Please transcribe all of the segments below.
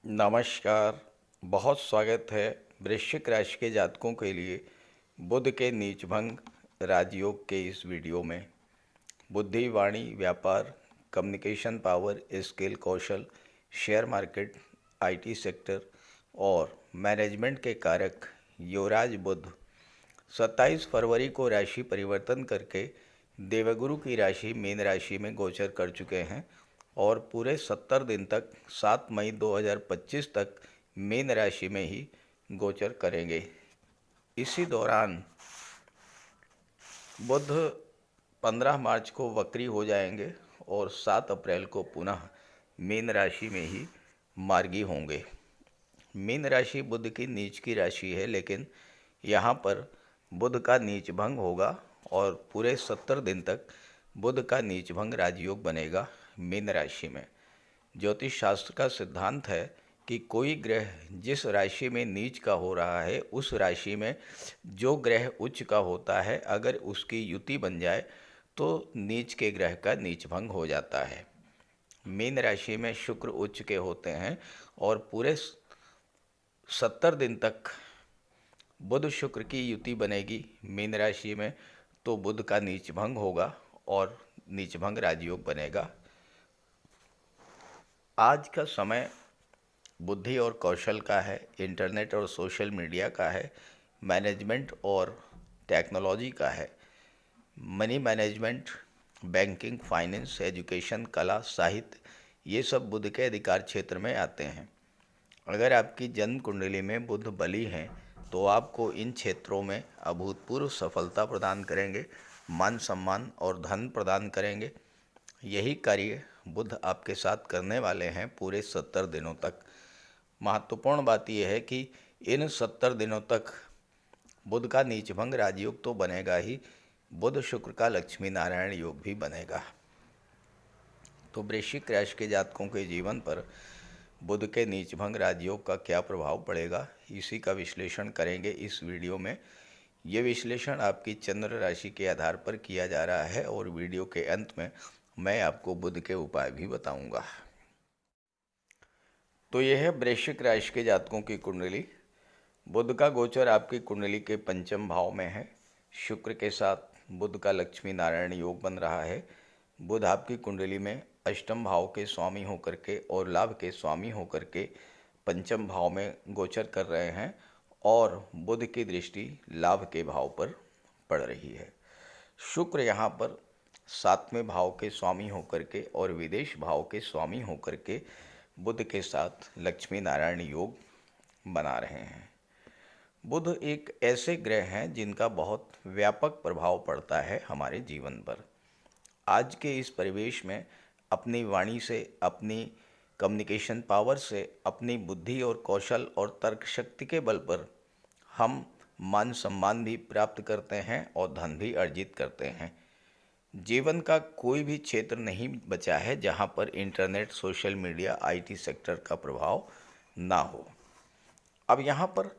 नमस्कार। बहुत स्वागत है वृश्चिक राशि के जातकों के लिए बुध के नीचभंग राजयोग के इस वीडियो में। बुद्धि, वाणी, व्यापार, communication power, skill, Kaushal, share market, IT sector और मैनेजमेंट के कारक युवराज बुध 27 फरवरी को राशि परिवर्तन करके देवगुरु की राशि मीन राशि में गोचर कर चुके हैं और पूरे 70 दिन तक 7 मई 2025 तक मीन राशि में ही गोचर करेंगे। इसी दौरान बुध 15 मार्च को वक्री हो जाएंगे और 7 अप्रैल को पुनः मीन राशि में ही मार्गी होंगे। मीन राशि बुध की नीच की राशि है, लेकिन यहाँ पर बुध का नीच भंग होगा और पूरे 70 दिन तक बुध का नीच भंग राजयोग बनेगा मीन राशि में। ज्योतिष शास्त्र का सिद्धांत है कि कोई ग्रह जिस राशि में नीच का हो रहा है उस राशि में जो ग्रह उच्च का होता है, अगर उसकी युति बन जाए तो नीच के ग्रह का नीच भंग हो जाता है। मीन राशि में शुक्र उच्च के होते हैं और पूरे 70 दिन तक बुध शुक्र की युति बनेगी मीन राशि में, तो बुध का नीच भंग होगा और नीच भंग राजयोग बनेगा। आज का समय बुद्धि और कौशल का है, इंटरनेट और सोशल मीडिया का है, मैनेजमेंट और टेक्नोलॉजी का है, money management, banking, finance, education, कला, साहित्य, ये सब बुध के अधिकार क्षेत्र में आते हैं। अगर आपकी जन्म कुंडली में बुध बली हैं तो आपको इन क्षेत्रों में अभूतपूर्व सफलता प्रदान करेंगे, मान सम्मान और धन प्रदान करेंगे। यही कार्य बुध आपके साथ करने वाले हैं पूरे 70 दिनों तक। महत्वपूर्ण बात यह है कि इन 70 दिनों तक बुध का नीचभंग राजयोग तो बनेगा ही, बुध शुक्र का लक्ष्मी नारायण योग भी बनेगा। तो वृश्चिक राशि के जातकों के जीवन पर बुध के नीचभंग राजयोग का क्या प्रभाव पड़ेगा, इसी का विश्लेषण करेंगे इस वीडियो में। ये विश्लेषण आपकी चंद्र राशि के आधार पर किया जा रहा है और वीडियो के अंत में मैं आपको बुध के उपाय भी बताऊंगा। तो यह है वृश्चिक राशि के जातकों की कुंडली। बुध का गोचर आपकी कुंडली के पंचम भाव में है। शुक्र के साथ बुध का लक्ष्मी नारायण योग बन रहा है। बुध आपकी कुंडली में अष्टम भाव के स्वामी होकर के और लाभ के स्वामी होकर के पंचम भाव में गोचर कर रहे हैं और बुध की दृष्टि लाभ के भाव पर पड़ रही है। शुक्र यहाँ पर 7वें भाव के स्वामी होकर के और विदेश भाव के स्वामी होकर के बुध के साथ लक्ष्मी नारायण योग बना रहे हैं। बुध एक ऐसे ग्रह हैं जिनका बहुत व्यापक प्रभाव पड़ता है हमारे जीवन पर। आज के इस परिवेश में अपनी वाणी से, अपनी कम्युनिकेशन पावर से, अपनी बुद्धि और कौशल और तर्क शक्ति के बल पर हम मान सम्मान भी प्राप्त करते हैं और धन भी अर्जित करते हैं। जीवन का कोई भी क्षेत्र नहीं बचा है जहां पर internet, social media, IT sector का प्रभाव ना हो। अब यहाँ पर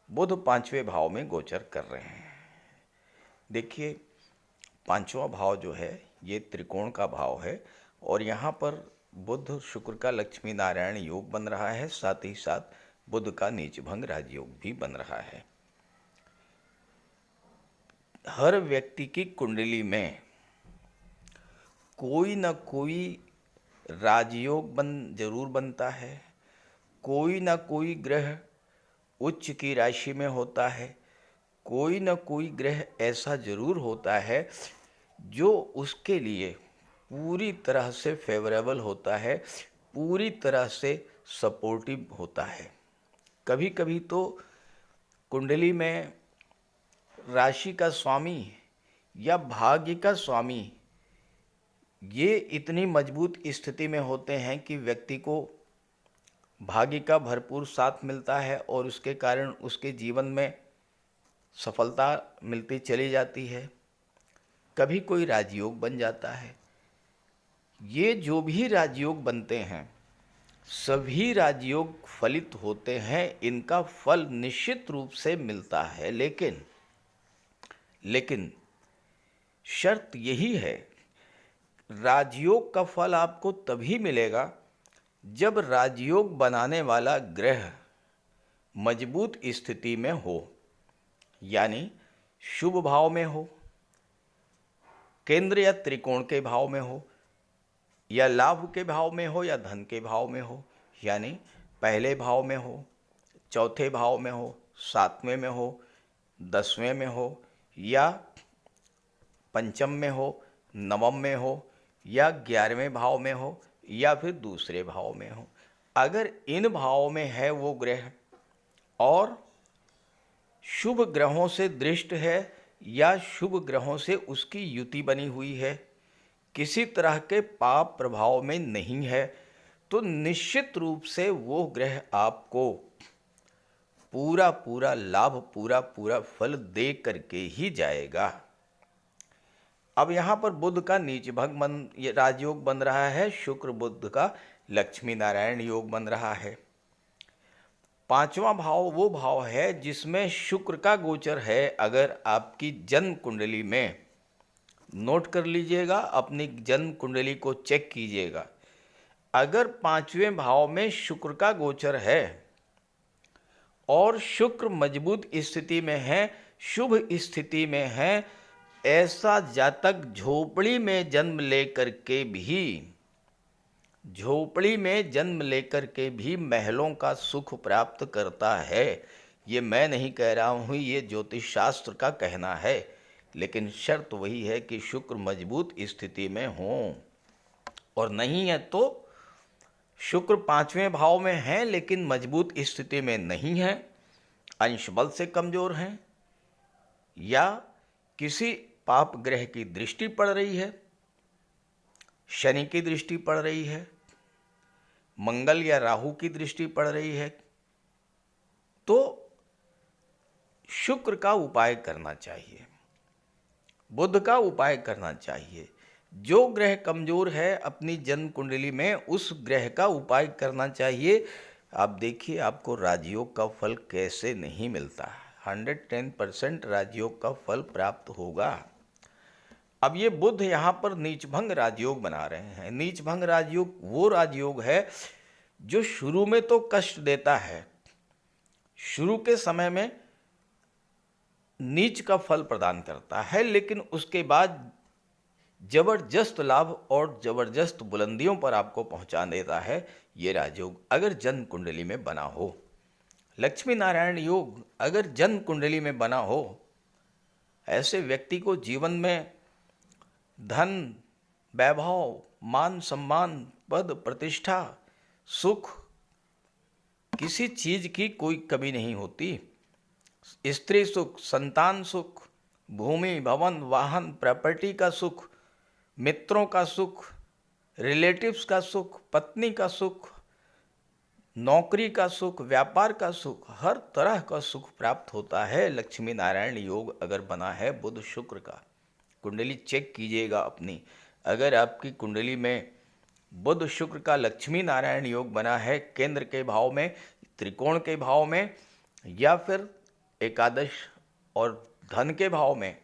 बुध 5वें भाव में गोचर कर रहे हैं। देखिए, 5वां भाव जो है ये त्रिकोण का भाव है और यहाँ पर बुध शुक्र का लक्ष्मी नारायण योग बन रहा है, साथ ही साथ बुध का नीचभंग राजयोग भी बन रहा है। हर व्यक्ति की कुंडली में कोई न कोई राजयोग जरूर बनता है। कोई न कोई ग्रह उच्च की राशि में होता है। कोई न कोई ग्रह ऐसा जरूर होता है जो उसके लिए पूरी तरह से फेवरेबल होता है, पूरी तरह से सपोर्टिव होता है। कभी कभी तो कुंडली में राशि का स्वामी या भाग्य का स्वामी ये इतनी मजबूत स्थिति में होते हैं कि व्यक्ति को भाग्य का भरपूर साथ मिलता है और उसके कारण उसके जीवन में सफलता मिलती चली जाती है। कभी कोई राजयोग बन जाता है। ये जो भी राजयोग बनते हैं सभी राजयोग फलित होते हैं, इनका फल निश्चित रूप से मिलता है, लेकिन शर्त यही है, राजयोग का फल आपको तभी मिलेगा जब राजयोग बनाने वाला ग्रह मजबूत स्थिति में हो, यानी शुभ भाव में हो, केंद्र या त्रिकोण के भाव में हो, या लाभ के भाव में हो, या धन के भाव में हो, यानी पहले भाव में हो, चौथे भाव में हो, सातवें में हो, 10वें में हो, या पंचम में हो, नवम में हो, या 11वें भाव में हो, या फिर दूसरे भाव में हो। अगर इन भावों में है वो ग्रह और शुभ ग्रहों से दृष्ट है या शुभ ग्रहों से उसकी युति बनी हुई है, किसी तरह के पाप प्रभाव में नहीं है, तो निश्चित रूप से वो ग्रह आपको पूरा पूरा लाभ, पूरा पूरा फल दे करके ही जाएगा। अब यहाँ पर बुध का नीच भंग राजयोग बन रहा है, शुक्र बुध का लक्ष्मी नारायण योग बन रहा है। पांचवा भाव वो भाव है जिसमें शुक्र का गोचर है। अगर आपकी जन्म कुंडली में, नोट कर लीजिएगा, अपनी जन्म कुंडली को चेक कीजिएगा, अगर पांचवें भाव में शुक्र का गोचर है और शुक्र मजबूत स्थिति में है, शुभ स्थिति में है, ऐसा जातक झोपड़ी में जन्म लेकर के भी महलों का सुख प्राप्त करता है। ये मैं नहीं कह रहा हूँ, ये ज्योतिष शास्त्र का कहना है, लेकिन शर्त वही है कि शुक्र मजबूत स्थिति में हो। और नहीं है तो शुक्र पांचवें भाव में है लेकिन मजबूत स्थिति में नहीं है, अंश बल से कमजोर हैं, या किसी पाप ग्रह की दृष्टि पड़ रही है, शनि की दृष्टि पड़ रही है, मंगल या राहु की दृष्टि पड़ रही है, तो शुक्र का उपाय करना चाहिए, बुध का उपाय करना चाहिए। जो ग्रह कमजोर है अपनी जन्म कुंडली में, उस ग्रह का उपाय करना चाहिए। आप देखिए आपको राजयोग का फल कैसे नहीं मिलता, 110% राजयोग का फल प्राप्त होगा। अब ये बुध यहाँ पर नीचभंग राजयोग बना रहे हैं। नीचभंग राजयोग वो राजयोग है जो शुरू में तो कष्ट देता है, शुरू के समय में नीच का फल प्रदान करता है, लेकिन उसके बाद जबरदस्त लाभ और जबरदस्त बुलंदियों पर आपको पहुंचा देता है ये राजयोग, अगर जन्म कुंडली में बना हो। लक्ष्मी नारायण योग अगर जन्म कुंडली में बना हो, ऐसे व्यक्ति को जीवन में धन, वैभव, मान सम्मान, पद प्रतिष्ठा, सुख, किसी चीज की कोई कमी नहीं होती। स्त्री सुख, संतान सुख, भूमि, भवन, वाहन, प्रॉपर्टी का सुख, मित्रों का सुख, रिलेटिव्स का सुख, पत्नी का सुख, नौकरी का सुख, व्यापार का सुख, हर तरह का सुख प्राप्त होता है। लक्ष्मी नारायण योग अगर बना है बुध शुक्र का, कुंडली चेक कीजिएगा अपनी, अगर आपकी कुंडली में बुध शुक्र का लक्ष्मी नारायण योग बना है, केंद्र के भाव में, त्रिकोण के भाव में, या फिर एकादश और धन के भाव में,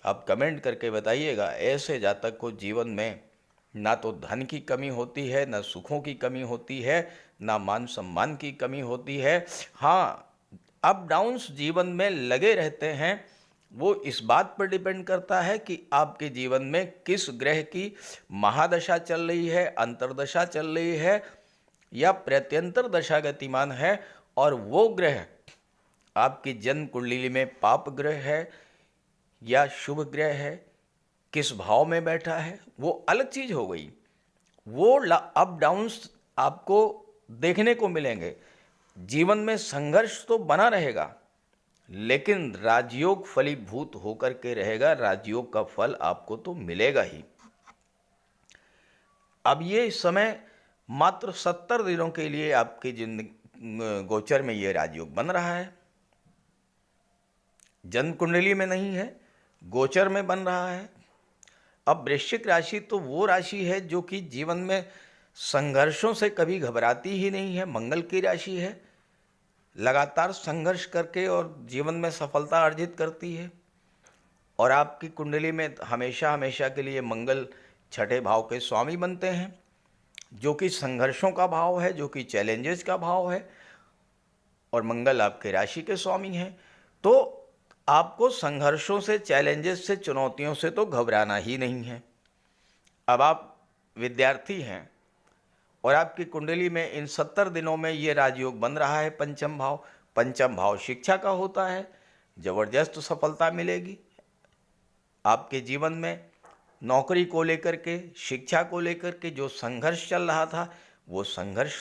आप कमेंट करके बताइएगा। ऐसे जातक को जीवन में ना तो धन की कमी होती है, ना सुखों की कमी होती है, ना मान सम्मान की कमी होती है। हाँ, अप डाउन्स जीवन में लगे रहते हैं, वो इस बात पर डिपेंड करता है कि आपके जीवन में किस ग्रह की महादशा चल रही है, अंतर्दशा चल रही है, या प्रत्यंतर दशा गतिमान है, और वो ग्रह आपकी जन्म कुंडली में पाप ग्रह है या शुभ ग्रह है, किस भाव में बैठा है, वो अलग चीज हो गई। वो अप डाउन्स आपको देखने को मिलेंगे। जीवन में संघर्ष तो बना रहेगा, लेकिन राजयोग फलीभूत होकर के रहेगा, राजयोग का फल आपको तो मिलेगा ही। अब ये समय मात्र 70 दिनों के लिए आपकी जिंदगी गोचर में ये राजयोग बन रहा है, जन्म कुंडली में नहीं है, गोचर में बन रहा है। अब वृश्चिक राशि तो वो राशि है जो कि जीवन में संघर्षों से कभी घबराती ही नहीं है, मंगल की राशि है, लगातार संघर्ष करके और जीवन में सफलता अर्जित करती है। और आपकी कुंडली में हमेशा हमेशा के लिए मंगल छठे भाव के स्वामी बनते हैं, जो कि संघर्षों का भाव है, जो कि चैलेंजेस का भाव है, और मंगल आपके राशि के स्वामी हैं। तो आपको संघर्षों से, चैलेंजेस से, चुनौतियों से तो घबराना ही नहीं है। अब आप विद्यार्थी हैं और आपकी कुंडली में इन 70 दिनों में ये राजयोग बन रहा है पंचम भाव। पंचम भाव शिक्षा का होता है, जबरदस्त सफलता मिलेगी आपके जीवन में। नौकरी को लेकर के, शिक्षा को लेकर के जो संघर्ष चल रहा था वो संघर्ष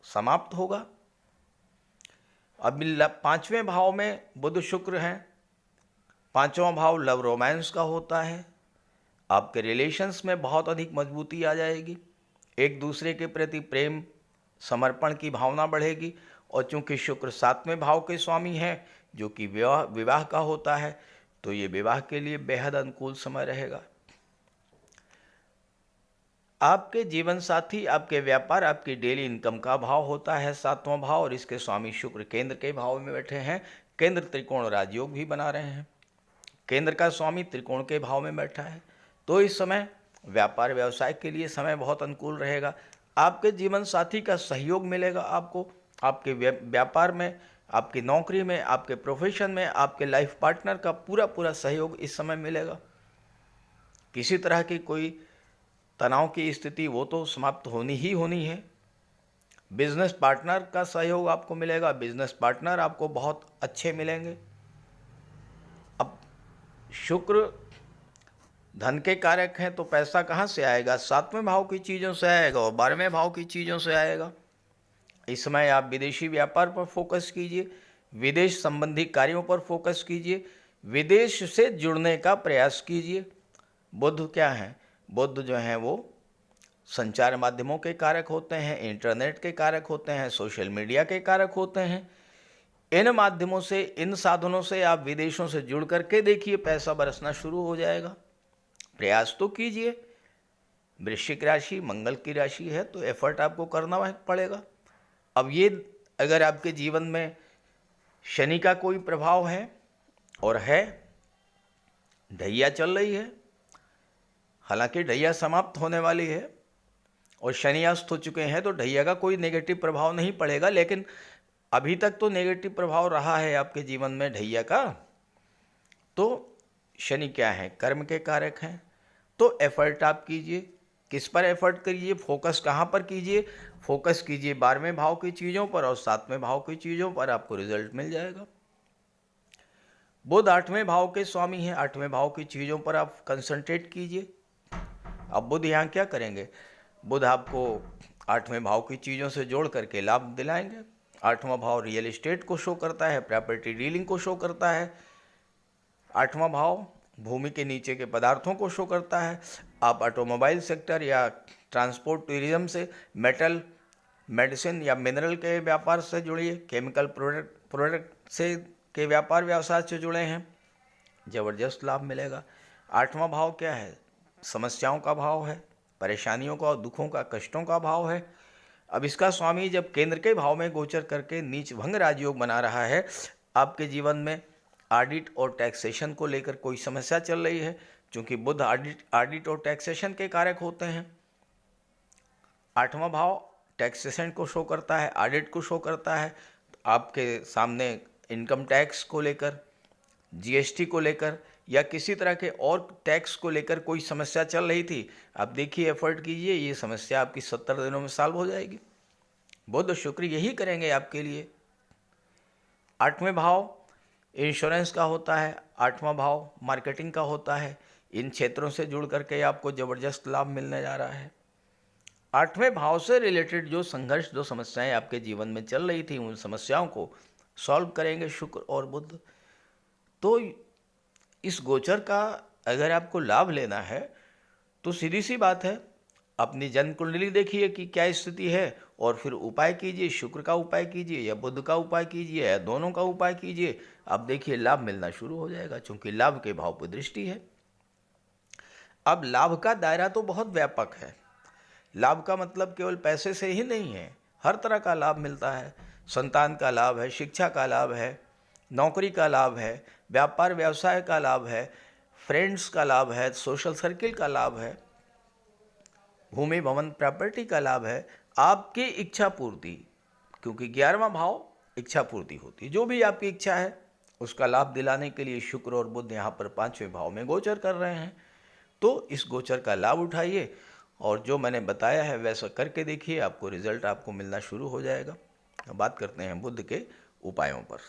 समाप्त होगा। अब 5वें भाव में बुध शुक्र हैं। 5वां भाव लव रोमांस का होता है। आपके रिलेशंस में बहुत अधिक मजबूती आ जाएगी, एक दूसरे के प्रति प्रेम, समर्पण की भावना बढ़ेगी। और चूंकि शुक्र 7वें भाव के स्वामी हैं जो कि विवाह का होता है, तो ये विवाह के लिए बेहद अनुकूल समय रहेगा। आपके जीवन साथी, आपके व्यापार, आपकी डेली इनकम का भाव होता है 7वां भाव, और इसके स्वामी शुक्र केंद्र के भाव में बैठे हैं। केंद्र त्रिकोण राजयोग भी बना रहे हैं। केंद्र का स्वामी त्रिकोण के भाव में बैठा है। तो इस समय व्यापार व्यवसाय के लिए समय बहुत अनुकूल रहेगा। आपके जीवन साथी का सहयोग मिलेगा आपको, आपके व्यापार में, आपकी नौकरी में, आपके प्रोफेशन में, आपके लाइफ पार्टनर का पूरा सहयोग इस समय मिलेगा। किसी तरह की कोई तनाव की स्थिति वो तो समाप्त होनी ही होनी है। बिजनेस पार्टनर का सहयोग आपको मिलेगा, बिजनेस पार्टनर आपको बहुत अच्छे मिलेंगे। अब शुक्र धन के कारक हैं, तो पैसा कहाँ से आएगा? 7वें भाव की चीज़ों से आएगा और 12वें भाव की चीज़ों से आएगा। इस समय आप विदेशी व्यापार पर फोकस कीजिए, विदेश संबंधी कार्यों पर फोकस कीजिए, विदेश से जुड़ने का प्रयास कीजिए। बुध क्या है? बुध जो हैं वो संचार माध्यमों के कारक होते हैं, इंटरनेट के कारक होते हैं, सोशल मीडिया के कारक होते हैं। इन माध्यमों से, इन साधनों से आप विदेशों से जुड़ करके देखिए, पैसा बरसना शुरू हो जाएगा। प्रयास तो कीजिए। वृश्चिक राशि मंगल की राशि है, तो एफर्ट आपको करना पड़ेगा। अब ये अगर आपके जीवन में शनि का कोई प्रभाव है और है, ढैया चल रही है, हालांकि ढैया समाप्त होने वाली है और शनि अस्त हो चुके हैं, तो ढैया का कोई नेगेटिव प्रभाव नहीं पड़ेगा, लेकिन अभी तक तो नेगेटिव प्रभाव रहा है आपके जीवन में ढैया का। तो शनि क्या है? कर्म के कारक हैं। तो एफर्ट आप कीजिए। किस पर एफर्ट करिए? फोकस कहाँ पर कीजिए? फोकस कीजिए 12वें भाव की चीज़ों पर और 7वें भाव की चीज़ों पर, आपको रिजल्ट मिल जाएगा। बुध 8वें भाव के स्वामी हैं, 8वें भाव की चीज़ों पर आप कंसंट्रेट कीजिए। अब बुध यहाँ क्या करेंगे? बुध आपको 8वें भाव की चीज़ों से जोड़ करके लाभ दिलाएंगे। 8वां भाव रियल एस्टेट को शो करता है, प्रॉपर्टी डीलिंग को शो करता है। 8वां भाव भूमि के नीचे के पदार्थों को शो करता है। आप ऑटोमोबाइल सेक्टर या ट्रांसपोर्ट टूरिज्म से, मेटल, मेडिसिन या मिनरल के व्यापार से जुड़िए, केमिकल प्रोडक्ट से के व्यापार व्यवसाय से जुड़े हैं, ज़बरदस्त लाभ मिलेगा। 8वां भाव क्या है? समस्याओं का भाव है, परेशानियों का और दुखों का, कष्टों का भाव है। अब इसका स्वामी जब केंद्र के भाव में गोचर करके नीच भंग राजयोग बना रहा है, आपके जीवन में ऑडिट और टैक्सेशन को लेकर कोई समस्या चल रही है, क्योंकि बुध ऑडिट और टैक्सेशन के कारक होते हैं। 8वां भाव टैक्सेशन को शो करता है, ऑडिट को शो करता है। आपके सामने इनकम टैक्स को लेकर, जीएसटी को लेकर या किसी तरह के और टैक्स को लेकर कोई समस्या चल रही थी, आप देखिए, एफर्ट कीजिए, ये समस्या आपकी 70 दिनों में सॉल्व हो जाएगी। बुध शुक्र यही करेंगे आपके लिए। 8वें भाव इंश्योरेंस का होता है, 8वां भाव मार्केटिंग का होता है। इन क्षेत्रों से जुड़ करके आपको ज़बरदस्त लाभ मिलने जा रहा है। 8वें भाव से रिलेटेड जो संघर्ष, जो समस्याएं आपके जीवन में चल रही थी, उन समस्याओं को सॉल्व करेंगे शुक्र और बुध। तो इस गोचर का अगर आपको लाभ लेना है तो सीधी सी बात है, अपनी जन्म कुंडली देखिए कि क्या स्थिति है और फिर उपाय कीजिए। शुक्र का उपाय कीजिए या बुध का उपाय कीजिए या दोनों का उपाय कीजिए। अब देखिए लाभ मिलना शुरू हो जाएगा, क्योंकि लाभ के भाव पर दृष्टि है। अब लाभ का दायरा तो बहुत व्यापक है। लाभ का मतलब केवल पैसे से ही नहीं है, हर तरह का लाभ मिलता है। संतान का लाभ है, शिक्षा का लाभ है, नौकरी का लाभ है, व्यापार व्यवसाय का लाभ है, फ्रेंड्स का लाभ है, सोशल सर्किल का लाभ है, भूमि भवन प्रॉपर्टी का लाभ है आपकी इच्छा पूर्ति, क्योंकि 11वां भाव इच्छा पूर्ति होती है। जो भी आपकी इच्छा है उसका लाभ दिलाने के लिए शुक्र और बुध यहाँ पर 5वें भाव में गोचर कर रहे हैं। तो इस गोचर का लाभ उठाइए और जो मैंने बताया है वैसा करके देखिए, आपको रिजल्ट आपको मिलना शुरू हो जाएगा। अब बात करते हैं बुध के उपायों पर।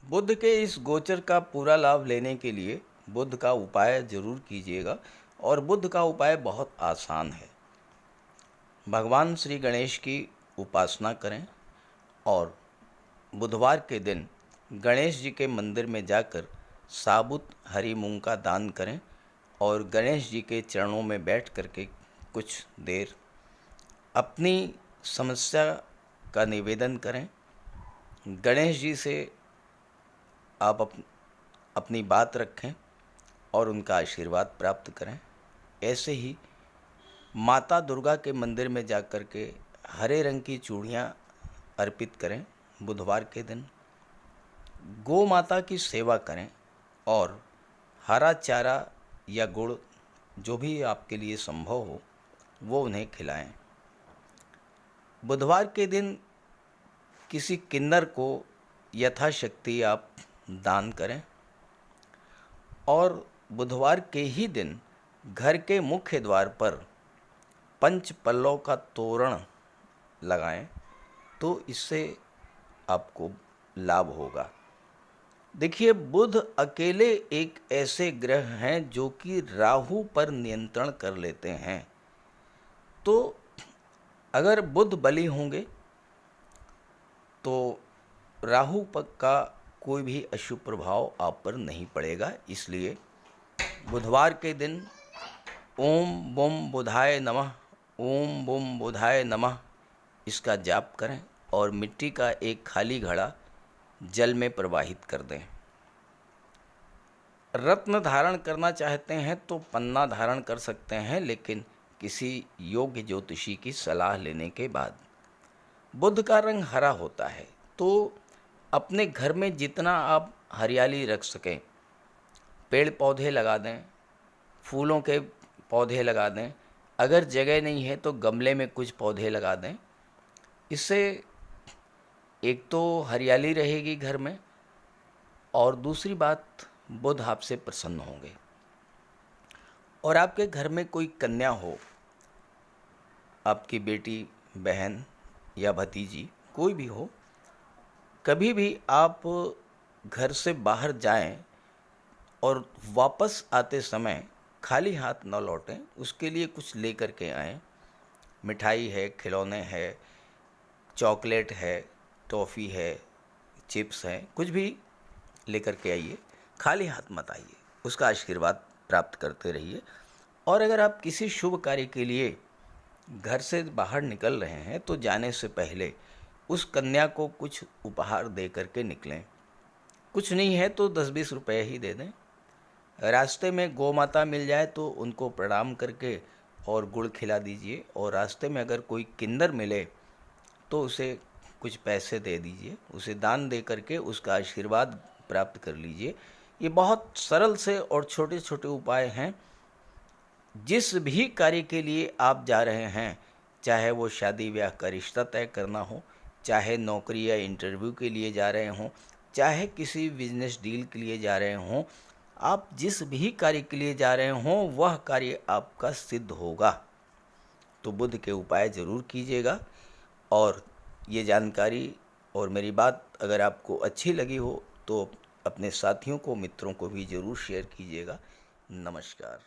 बुध के इस गोचर का पूरा लाभ लेने के लिए बुध का उपाय जरूर कीजिएगा, और बुध का उपाय बहुत आसान है। भगवान श्री गणेश की उपासना करें और बुधवार के दिन गणेश जी के मंदिर में जाकर साबुत हरी मूंग का दान करें और गणेश जी के चरणों में बैठ करके कुछ देर अपनी समस्या का निवेदन करें। गणेश जी से आप अपनी बात रखें और उनका आशीर्वाद प्राप्त करें। ऐसे ही माता दुर्गा के मंदिर में जाकर के हरे रंग की चूड़ियाँ अर्पित करें। बुधवार के दिन गौ माता की सेवा करें और हरा चारा या गुड़ जो भी आपके लिए संभव हो वो उन्हें खिलाएं। बुधवार के दिन किसी किन्नर को यथाशक्ति आप दान करें और बुधवार के ही दिन घर के मुख्य द्वार पर पंच पल्लव का तोरण लगाएं, तो इससे आपको लाभ होगा। देखिए, बुध अकेले एक ऐसे ग्रह हैं जो कि राहु पर नियंत्रण कर लेते हैं। तो अगर बुध बली होंगे तो राहु पर का कोई भी अशुभ प्रभाव आप पर नहीं पड़ेगा। इसलिए बुधवार के दिन ओम बुम बुधाय नमः, ओम बुम बुधाय नमः इसका जाप करें और मिट्टी का एक खाली घड़ा जल में प्रवाहित कर दें। रत्न धारण करना चाहते हैं तो पन्ना धारण कर सकते हैं, लेकिन किसी योग्य ज्योतिषी की सलाह लेने के बाद। बुध का रंग हरा होता है, तो अपने घर में जितना आप हरियाली रख सकें, पेड़ पौधे लगा दें, फूलों के पौधे लगा दें। अगर जगह नहीं है तो गमले में कुछ पौधे लगा दें। इससे एक तो हरियाली रहेगी घर में, और दूसरी बात बुध आपसे प्रसन्न होंगे। और आपके घर में कोई कन्या हो, आपकी बेटी, बहन या भतीजी कोई भी हो, कभी भी आप घर से बाहर जाएं और वापस आते समय खाली हाथ न लौटें, उसके लिए कुछ लेकर के आएं। मिठाई है, खिलौने है, चॉकलेट है, टॉफ़ी है, चिप्स हैं, कुछ भी लेकर के आइए। खाली हाथ मत आइए, उसका आशीर्वाद प्राप्त करते रहिए। और अगर आप किसी शुभ कार्य के लिए घर से बाहर निकल रहे हैं तो जाने से पहले उस कन्या को कुछ उपहार दे करके निकलें। कुछ नहीं है तो 10-20 रुपए ही दे दें। रास्ते में गौ माता मिल जाए तो उनको प्रणाम करके और गुड़ खिला दीजिए। और रास्ते में अगर कोई किन्नर मिले तो उसे कुछ पैसे दे दीजिए, उसे दान दे करके उसका आशीर्वाद प्राप्त कर लीजिए। ये बहुत सरल से और छोटे छोटे उपाय हैं। जिस भी कार्य के लिए आप जा रहे हैं, चाहे वो शादी ब्याह का रिश्ता तय करना हो, चाहे नौकरी या इंटरव्यू के लिए जा रहे हों, चाहे किसी बिजनेस डील के लिए जा रहे हों, आप जिस भी कार्य के लिए जा रहे हों वह कार्य आपका सिद्ध होगा। तो बुध के उपाय ज़रूर कीजिएगा। और ये जानकारी और मेरी बात अगर आपको अच्छी लगी हो तो अपने साथियों को, मित्रों को भी ज़रूर शेयर कीजिएगा। नमस्कार।